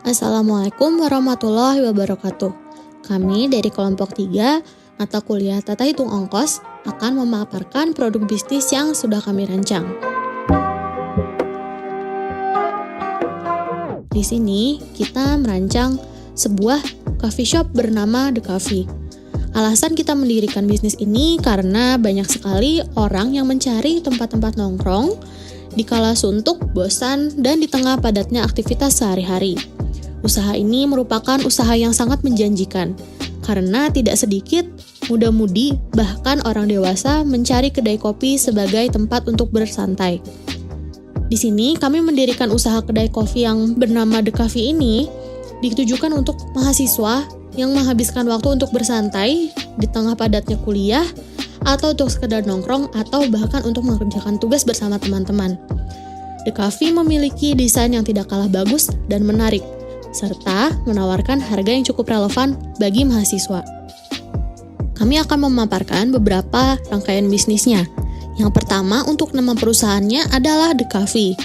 Assalamualaikum warahmatullahi wabarakatuh. Kami dari kelompok 3, mata kuliah Tata Hitung Ongkos, akan memaparkan produk bisnis yang sudah kami rancang. Di sini, kita merancang sebuah coffee shop bernama The Coffee. Alasan kita mendirikan bisnis ini karena banyak sekali orang yang mencari tempat-tempat nongkrong di kala suntuk, bosan, dan di tengah padatnya aktivitas sehari-hari. Usaha ini merupakan usaha yang sangat menjanjikan, karena tidak sedikit muda-mudi bahkan orang dewasa mencari kedai kopi sebagai tempat untuk bersantai. Di sini kami mendirikan usaha kedai kopi yang bernama The Coffee ini ditujukan untuk mahasiswa yang menghabiskan waktu untuk bersantai di tengah padatnya kuliah, atau untuk sekedar nongkrong, atau bahkan untuk mengerjakan tugas bersama teman-teman. The Coffee memiliki desain yang tidak kalah bagus dan menarik, serta menawarkan harga yang cukup relevan bagi mahasiswa. Kami akan memaparkan beberapa rangkaian bisnisnya. Yang pertama, untuk nama perusahaannya adalah The Coffee.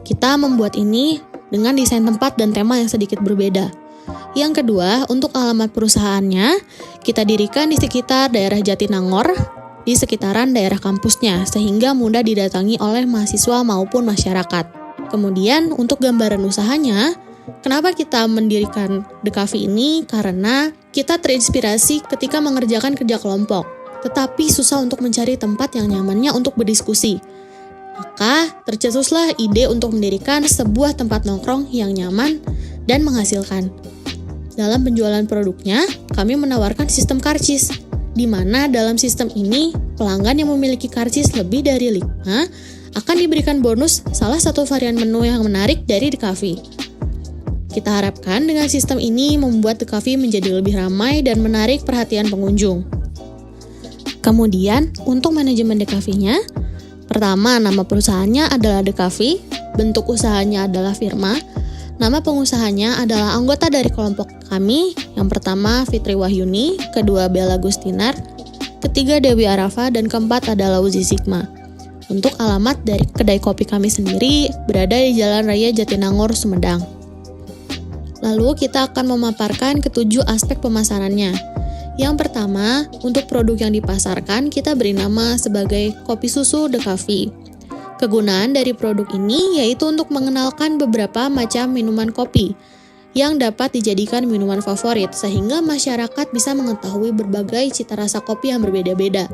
Kita membuat ini dengan desain tempat dan tema yang sedikit berbeda. Yang kedua, untuk alamat perusahaannya, kita dirikan di sekitar daerah Jatinangor, di sekitaran daerah kampusnya, sehingga mudah didatangi oleh mahasiswa maupun masyarakat. Kemudian, untuk gambaran usahanya, kenapa kita mendirikan The Coffee ini? Karena kita terinspirasi ketika mengerjakan kerja kelompok, tetapi susah untuk mencari tempat yang nyamannya untuk berdiskusi. Maka tercetuslah ide untuk mendirikan sebuah tempat nongkrong yang nyaman dan menghasilkan. Dalam penjualan produknya, kami menawarkan sistem karcis, di mana dalam sistem ini, pelanggan yang memiliki karcis lebih dari 5 akan diberikan bonus salah satu varian menu yang menarik dari The Coffee. Kita harapkan dengan sistem ini membuat The Coffee menjadi lebih ramai dan menarik perhatian pengunjung. Kemudian, untuk manajemen The Coffee-nya, pertama, nama perusahaannya adalah The Coffee, bentuk usahanya adalah firma, nama pengusahanya adalah anggota dari kelompok kami, yang pertama Fitri Wahyuni, kedua Bella Gustinar, ketiga Dewi Arafa, dan keempat adalah Uzi Sigma. Untuk alamat dari kedai kopi kami sendiri berada di Jalan Raya Jatinangor, Sumedang. Lalu kita akan memaparkan ketujuh aspek pemasarannya. Yang pertama, untuk produk yang dipasarkan kita beri nama sebagai kopi susu The Coffee. Kegunaan dari produk ini yaitu untuk mengenalkan beberapa macam minuman kopi yang dapat dijadikan minuman favorit sehingga masyarakat bisa mengetahui berbagai cita rasa kopi yang berbeda-beda.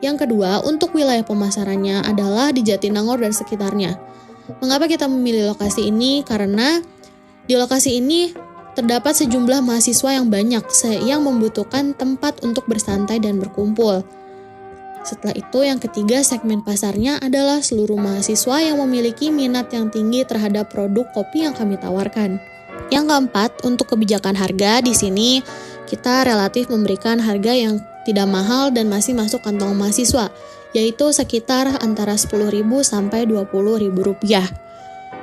Yang kedua, untuk wilayah pemasarannya adalah di Jatinangor dan sekitarnya. Mengapa kita memilih lokasi ini? Karena di lokasi ini terdapat sejumlah mahasiswa yang banyak yang membutuhkan tempat untuk bersantai dan berkumpul. Setelah itu, yang ketiga, segmen pasarnya adalah seluruh mahasiswa yang memiliki minat yang tinggi terhadap produk kopi yang kami tawarkan. Yang keempat, untuk kebijakan harga, di sini kita relatif memberikan harga yang tidak mahal dan masih masuk kantong mahasiswa, yaitu sekitar antara Rp10.000 sampai Rp20.000.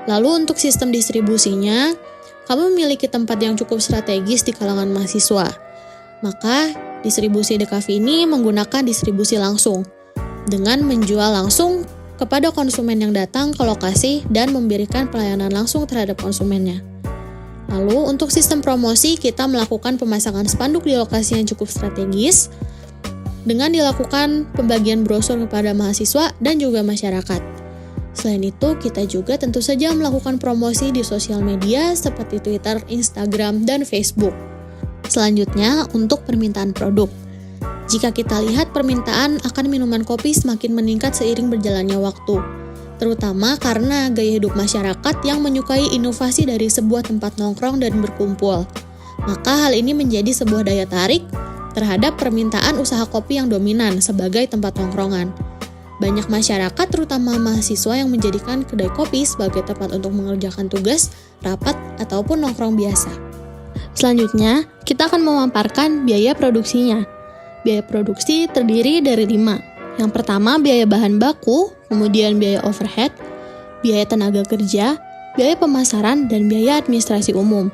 Lalu untuk sistem distribusinya, kami memiliki tempat yang cukup strategis di kalangan mahasiswa. Maka, distribusi The Coffee ini menggunakan distribusi langsung, dengan menjual langsung kepada konsumen yang datang ke lokasi dan memberikan pelayanan langsung terhadap konsumennya. Lalu, untuk sistem promosi, kita melakukan pemasangan spanduk di lokasi yang cukup strategis, dengan dilakukan pembagian brosur kepada mahasiswa dan juga masyarakat. Selain itu, kita juga tentu saja melakukan promosi di sosial media seperti Twitter, Instagram, dan Facebook. Selanjutnya, untuk permintaan produk. Jika kita lihat permintaan akan minuman kopi semakin meningkat seiring berjalannya waktu, terutama karena gaya hidup masyarakat yang menyukai inovasi dari sebuah tempat nongkrong dan berkumpul. Maka hal ini menjadi sebuah daya tarik terhadap permintaan usaha kopi yang dominan sebagai tempat nongkrongan. Banyak masyarakat, terutama mahasiswa, yang menjadikan kedai kopi sebagai tempat untuk mengerjakan tugas, rapat, ataupun nongkrong biasa. Selanjutnya, kita akan memaparkan biaya produksinya. Biaya produksi terdiri dari 5. Yang pertama, biaya bahan baku, kemudian biaya overhead, biaya tenaga kerja, biaya pemasaran, dan biaya administrasi umum.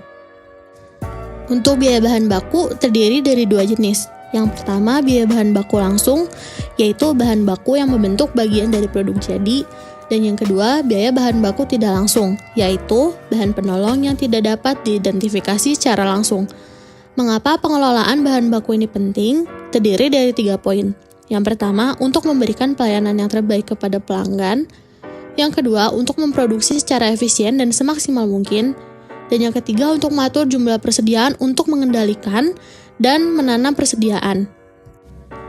Untuk biaya bahan baku terdiri dari 2 jenis. Yang pertama, biaya bahan baku langsung, yaitu bahan baku yang membentuk bagian dari produk jadi, Dan yang kedua, biaya bahan baku tidak langsung, yaitu bahan penolong yang tidak dapat diidentifikasi secara langsung. Mengapa pengelolaan bahan baku ini penting? Terdiri dari 3 poin. Yang pertama, untuk memberikan pelayanan yang terbaik kepada pelanggan. Yang kedua, untuk memproduksi secara efisien dan semaksimal mungkin. Dan yang ketiga, untuk mengatur jumlah persediaan untuk mengendalikan dan menanam persediaan.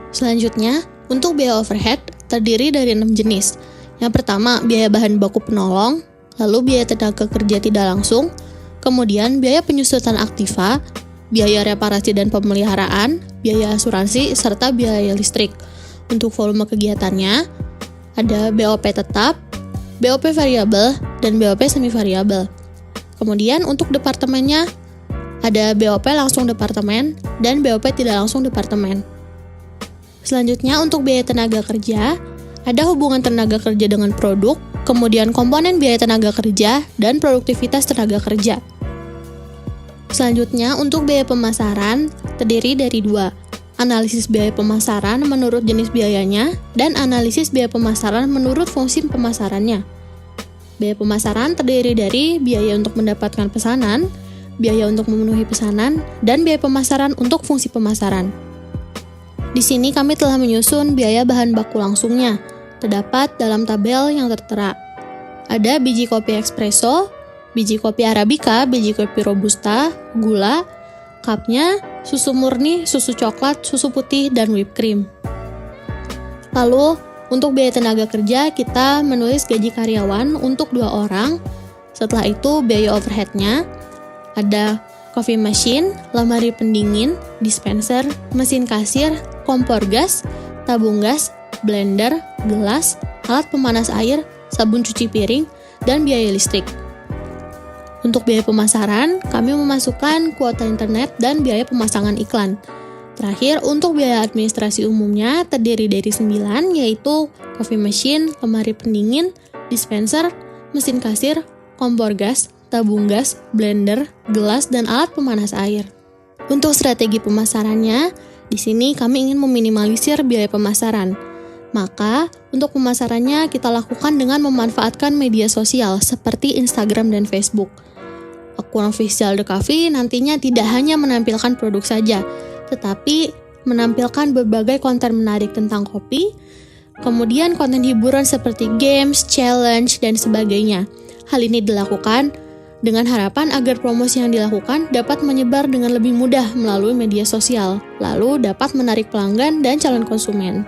Selanjutnya, untuk biaya overhead terdiri dari 6 jenis. Yang pertama, biaya bahan baku penolong, lalu biaya tenaga kerja tidak langsung, kemudian biaya penyusutan aktiva, biaya reparasi dan pemeliharaan, biaya asuransi, serta biaya listrik. Untuk volume kegiatannya, ada BOP tetap, BOP variabel, dan BOP semi variabel. Kemudian untuk departemennya, ada BOP langsung departemen dan BOP tidak langsung departemen. Selanjutnya untuk biaya tenaga kerja, ada hubungan tenaga kerja dengan produk, kemudian komponen biaya tenaga kerja, dan produktivitas tenaga kerja. Selanjutnya untuk biaya pemasaran, terdiri dari 2, analisis biaya pemasaran menurut jenis biayanya, dan analisis biaya pemasaran menurut fungsi pemasarannya. Biaya pemasaran terdiri dari biaya untuk mendapatkan pesanan, biaya untuk memenuhi pesanan, dan biaya pemasaran untuk fungsi pemasaran. Di sini kami telah menyusun biaya bahan baku langsungnya, terdapat dalam tabel yang tertera. Ada biji kopi espresso, biji kopi arabica, biji kopi robusta, gula, cupnya, susu murni, susu coklat, susu putih, dan whipped cream. Lalu, untuk biaya tenaga kerja, kita menulis gaji karyawan untuk 2 orang. Setelah itu, biaya overheadnya ada coffee machine, lemari pendingin, dispenser, mesin kasir, kompor gas, tabung gas, blender, gelas, alat pemanas air, sabun cuci piring, dan biaya listrik. Untuk biaya pemasaran, kami memasukkan kuota internet dan biaya pemasangan iklan. Terakhir, untuk biaya administrasi umumnya terdiri dari 9, yaitu coffee machine, lemari pendingin, dispenser, mesin kasir, kompor gas, tabung gas, blender, gelas, dan alat pemanas air. Untuk strategi pemasarannya, di sini kami ingin meminimalisir biaya pemasaran. Maka, untuk pemasarannya kita lakukan dengan memanfaatkan media sosial seperti Instagram dan Facebook. Akun official The Cafe nantinya tidak hanya menampilkan produk saja, tetapi menampilkan berbagai konten menarik tentang kopi, kemudian konten hiburan seperti games, challenge, dan sebagainya. Hal ini dilakukan dengan harapan agar promosi yang dilakukan dapat menyebar dengan lebih mudah melalui media sosial, lalu dapat menarik pelanggan dan calon konsumen.